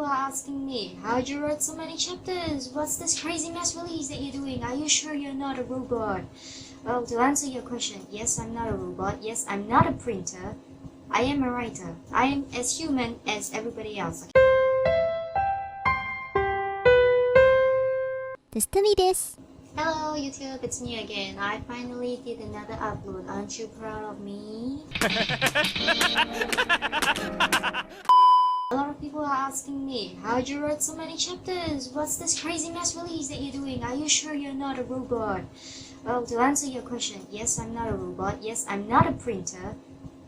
are asking me, how'd you write so many chapters? What's this crazy mass release that you're doing? Are you sure you're not a robot? Well, to answer your question, yes, I'm not a robot. Yes, I'm not a printer. I am a writer. I am as human as everybody else. Hello YouTube, it's me again. I finally did another upload. Aren't you proud of me? A lot of people are asking me, how'd you write so many chapters? What's this crazy mass release that you're doing? Are you sure you're not a robot? Well, to answer your question, yes, I'm not a robot. Yes, I'm not a printer.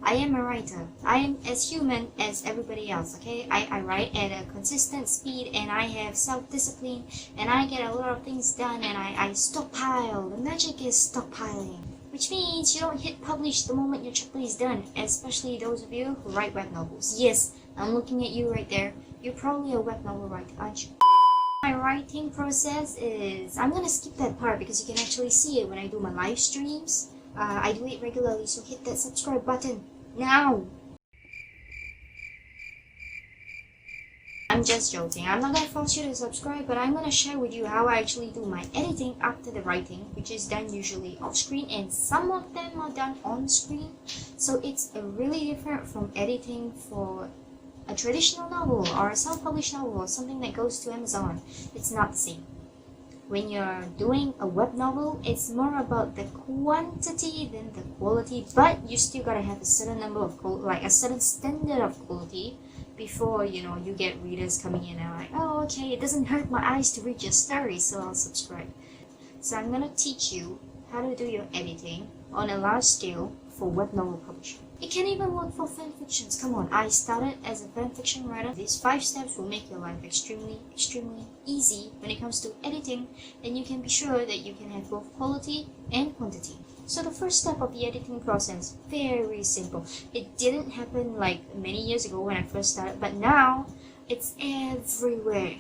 I am a writer. I am as human as everybody else, okay? I write at a consistent speed and I have self-discipline and I get a lot of things done and I stockpile. The magic is stockpiling, which means you don't hit publish the moment your chapter is done, especially those of you who write web novels. Yes, I'm looking at you right there. You're probably a web novel writer, aren't you? My writing process is... I'm gonna skip that part because you can actually see it when I do my live streams. I do it regularly, so hit that subscribe button now. I'm just joking. I'm not gonna force you to subscribe, but I'm gonna share with you how I actually do my editing after the writing, which is done usually off screen, and some of them are done on screen. So it's really different from editing for a traditional novel or a self-published novel or something that goes to Amazon. It's not the same. When you're doing a web novel, it's more about the quantity than the quality, but you still gotta have a certain number of a certain standard of quality before you get readers coming in and like, oh okay, it doesn't hurt my eyes to read your story, so I'll subscribe. So I'm gonna teach you how to do your editing on a large scale for web novel publishing. It can even work for fan fictions. Come on, I started as a fan fiction writer. These 5 steps will make your life extremely easy when it comes to editing, and you can be sure that you can have both quality and quantity. So the first step of the editing process, very simple. It didn't happen like many years ago when I first started, but now it's everywhere.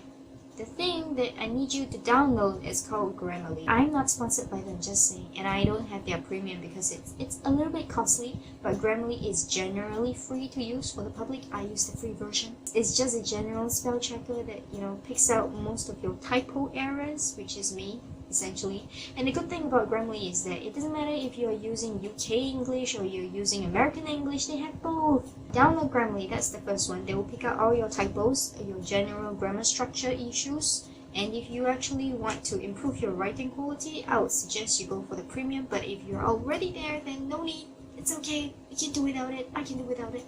The thing that I need you to download is called Grammarly. I'm not sponsored by them, just saying, and I don't have their premium because it's a little bit costly, but Grammarly is generally free to use for the public. I use the free version. It's just a general spell checker that picks out most of your typo errors, which is me essentially. And the good thing about Grammarly is that it doesn't matter if you're using UK English or you're using American English, they have both. Download Grammarly, that's the first one. They will pick out all your typos, your general grammar structure issues, and if you actually want to improve your writing quality, I would suggest you go for the premium, but if you're already there, then no need. It's okay, you can do without it, I can do without it.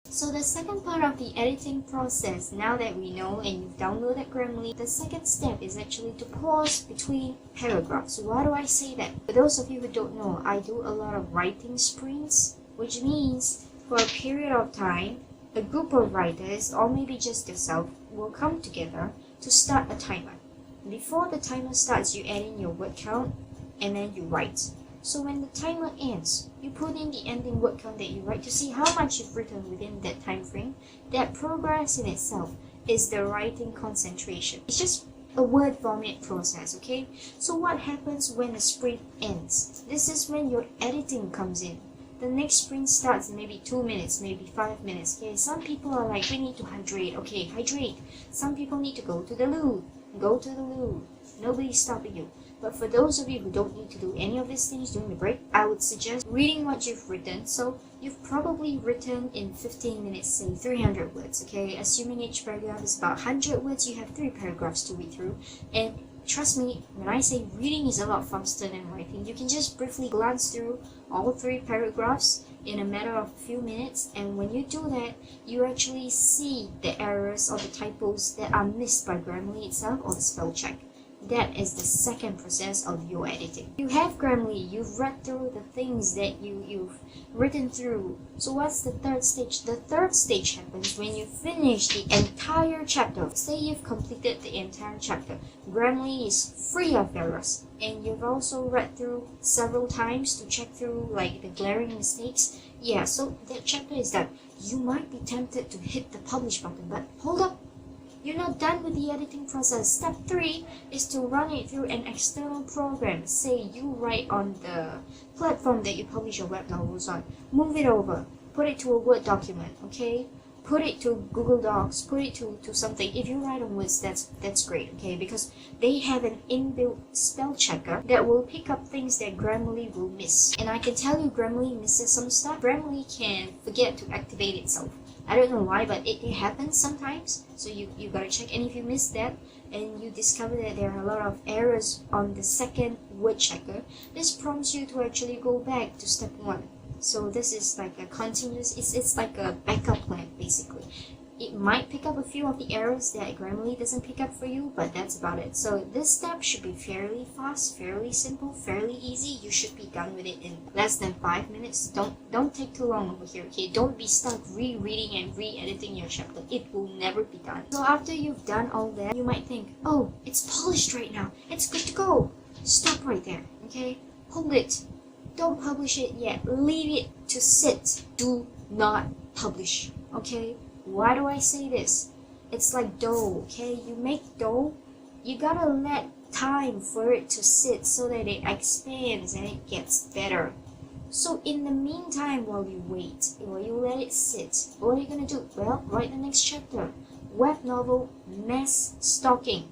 So the second part of the editing process, now that we know and you've downloaded Grammarly, the second step is actually to pause between paragraphs. Why do I say that? For those of you who don't know, I do a lot of writing sprints, which means for a period of time, a group of writers, or maybe just yourself, will come together to start a timer. Before the timer starts, you add in your word count and then you write. So when the timer ends, you put in the ending word count that you write to see how much you've written within that time frame. That progress in itself is the writing concentration. It's just a word vomit process, okay? So what happens when the sprint ends? This is when your editing comes in. The next sprint starts in maybe 2 minutes, maybe 5 minutes, okay? Some people are like, we need to hydrate, okay, hydrate. Some people need to go to the loo. Go to the loo. Nobody's stopping you. But for those of you who don't need to do any of these things during the break, I would suggest reading what you've written. So you've probably written in 15 minutes, say 300 words, okay? Assuming each paragraph is about 100 words, you have 3 paragraphs to read through. And trust me, when I say reading is a lot faster than writing, you can just briefly glance through all 3 paragraphs in a matter of a few minutes, and when you do that, you actually see the errors or the typos that are missed by Grammarly itself or the spell check. That is the second process of your editing. You have Grammarly, you've read through the things that you've written through. So what's the third stage? The third stage happens when you finish the entire chapter. Say you've completed the entire chapter. Grammarly is free of errors, and you've also read through several times to check through like the glaring mistakes. Yeah, so that chapter is done. You might be tempted to hit the publish button, but hold up. You're not done with the editing process. Step 3 is to run it through an external program. Say you write on the platform that you publish your web novels on. Move it over. put it to a Word document, okay? Put it to Google Docs, put it to something. If you write on words, that's great, okay? Because they have an inbuilt spell checker that will pick up things that Grammarly will miss. And I can tell you Grammarly misses some stuff. Grammarly can forget to activate itself. I don't know why, but it happens sometimes. So you gotta check. And if you miss that and you discover that there are a lot of errors on the second word checker, this prompts you to actually go back to step 1. So this is like a continuous, it's like a backup plan basically. It might pick up a few of the errors that Grammarly doesn't pick up for you, but that's about it. So this step should be fairly fast, fairly simple, fairly easy. You should be done with it in less than 5 minutes. Don't take too long over here, okay? Don't be stuck rereading and re-editing your chapter. It will never be done. So after you've done all that, you might think, oh, it's polished right now. It's good to go. Stop right there, okay? Hold it. Don't publish it yet. Leave it to sit. Do not publish, okay? Why do I say this? It's like dough, okay? You make dough, you gotta let time for it to sit so that it expands and it gets better. So in the meantime, while you wait, while you let it sit, what are you gonna do? Well, write the next chapter. Web novel mass stalking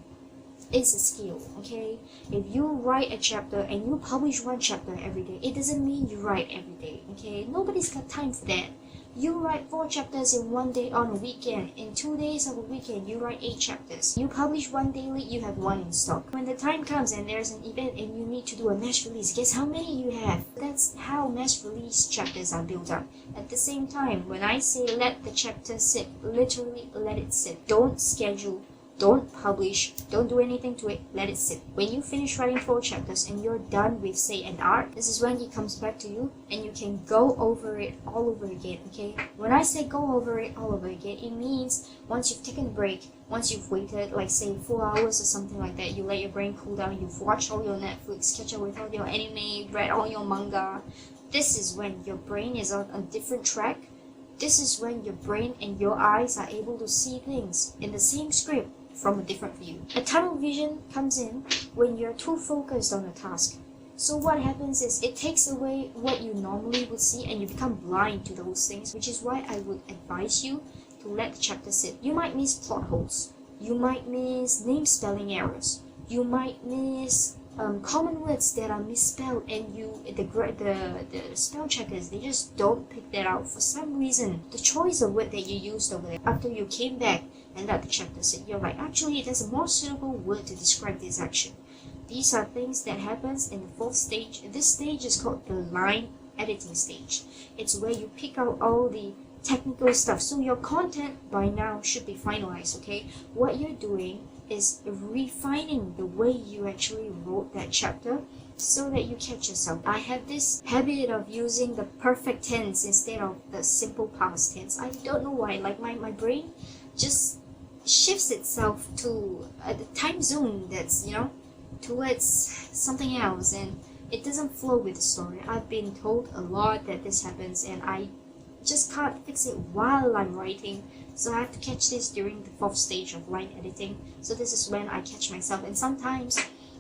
is a skill, okay? If you write a chapter and you publish one chapter every day, it doesn't mean you write every day, okay? Nobody's got time for that. You write 4 chapters in 1 day on a weekend. In 2 days of a weekend, you write 8 chapters. You publish 1 daily, you have 1 in stock. When the time comes and there's an event and you need to do a mass release, guess how many you have? That's how mass release chapters are built up. At the same time, when I say let the chapter sit, literally let it sit. Don't schedule. Don't publish, don't do anything to it, let it sit. When you finish writing 4 chapters and you're done with, say, an arc, this is when he comes back to you and you can go over it all over again, okay? When I say go over it all over again, it means once you've taken a break, once you've waited, like say 4 hours or something like that, you let your brain cool down, you've watched all your Netflix, catch up with all your anime, read all your manga. This is when your brain is on a different track. This is when your brain and your eyes are able to see things in the same script from a different view. A tunnel vision comes in when you're too focused on a task. So what happens is it takes away what you normally would see and you become blind to those things, which is why I would advise you to let the chapter sit. You might miss plot holes. You might miss name spelling errors. You might miss common words that are misspelled, and the spell checkers, they just don't pick that out for some reason. The choice of word that you used over there, after you came back and let the chapter sit, you're like, actually there's a more suitable word to describe this action. These are things that happens in the 4th stage. This stage is called the line editing stage. It's where you pick out all the technical stuff. So your content by now should be finalized, okay? What you're doing is refining the way you actually wrote that chapter so that you catch yourself. I have this habit of using the perfect tense instead of the simple past tense. I don't know why, like my brain just shifts itself to a time zone that's, towards something else, and it doesn't flow with the story. I've been told a lot that this happens and I just can't fix it while I'm writing. So I have to catch this during the 4th stage of line editing. So this is when I catch myself, and sometimes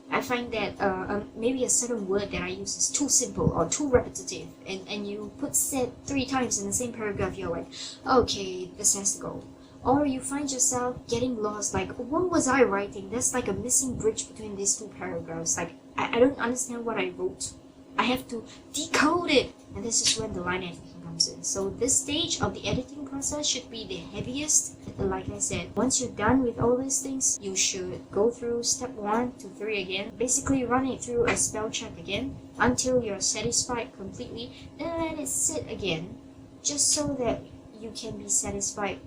I find that maybe a certain word that I use is too simple or too repetitive, and you put said 3 times in the same paragraph, you're like, okay, this has to go. Or you find yourself getting lost, like, what was I writing? There's like a missing bridge between these 2 paragraphs. Like, I don't understand what I wrote. I have to decode it. And this is when the line editing comes in. So this stage of the editing process should be the heaviest. Like I said, once you're done with all these things, you should go through step 1 to 3 again. Basically run it through a spell check again until you're satisfied completely. Then let it sit again, just so that you can be satisfied.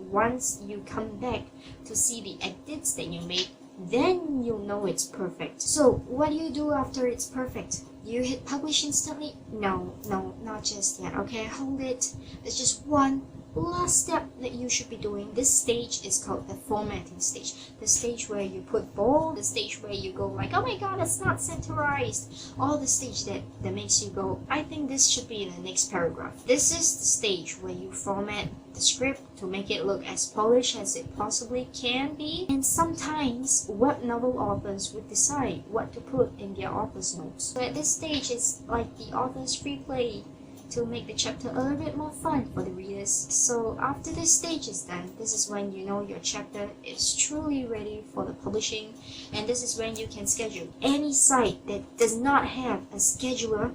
Once you come back to see the edits that you made, then you'll know it's perfect. So what do you do after it's perfect? You hit publish instantly? No, not just yet, okay? Hold it. There's just one last step that you should be doing. This stage is called the formatting stage. The stage where you put bold, the stage where you go like, oh my god, it's not centerized. Or the stage that makes you go, I think this should be in the next paragraph. This is the stage where you format the script to make it look as polished as it possibly can be. And sometimes web novel authors would decide what to put in their author's notes. So at this stage, it's like the author's free play. to make the chapter a little bit more fun for the readers. So after this stage is done, this is when you know your chapter is truly ready for the publishing, and this is when you can schedule. Any site that does not have a scheduler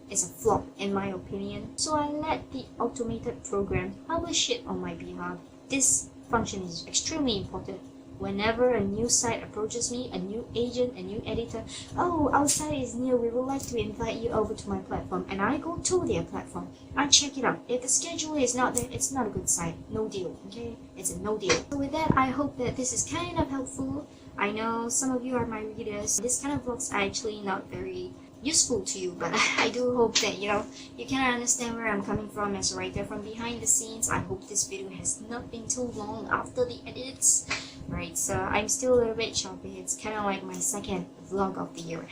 is a flop in my opinion. So I let the automated program publish it on my behalf. This function is extremely important. Whenever a new site approaches me, a new agent, a new editor, "Oh, our site is new, we would like to invite you over to my platform," and I go to their platform, I check it out. If the scheduler is not there, it's not a good site. No deal, okay? It's a no deal. So with that, I hope that this is kind of helpful. I know some of you are my readers. This kind of vlogs are actually not very useful to you, but I do hope that you can understand where I'm coming from as a writer from behind the scenes. I hope this video has not been too long after the edits. Right, so I'm still a little bit choppy. It's kind of like my second vlog of the year.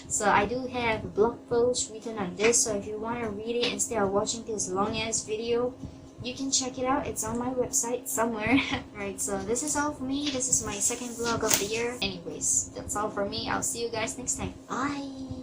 So I do have a blog post written on this, so if you want to read it instead of watching this long ass video, you can check it out. It's on my website somewhere. Right, so this is all for me. This is my second vlog of the year. Anyways, that's all for me. I'll see you guys next time. Bye!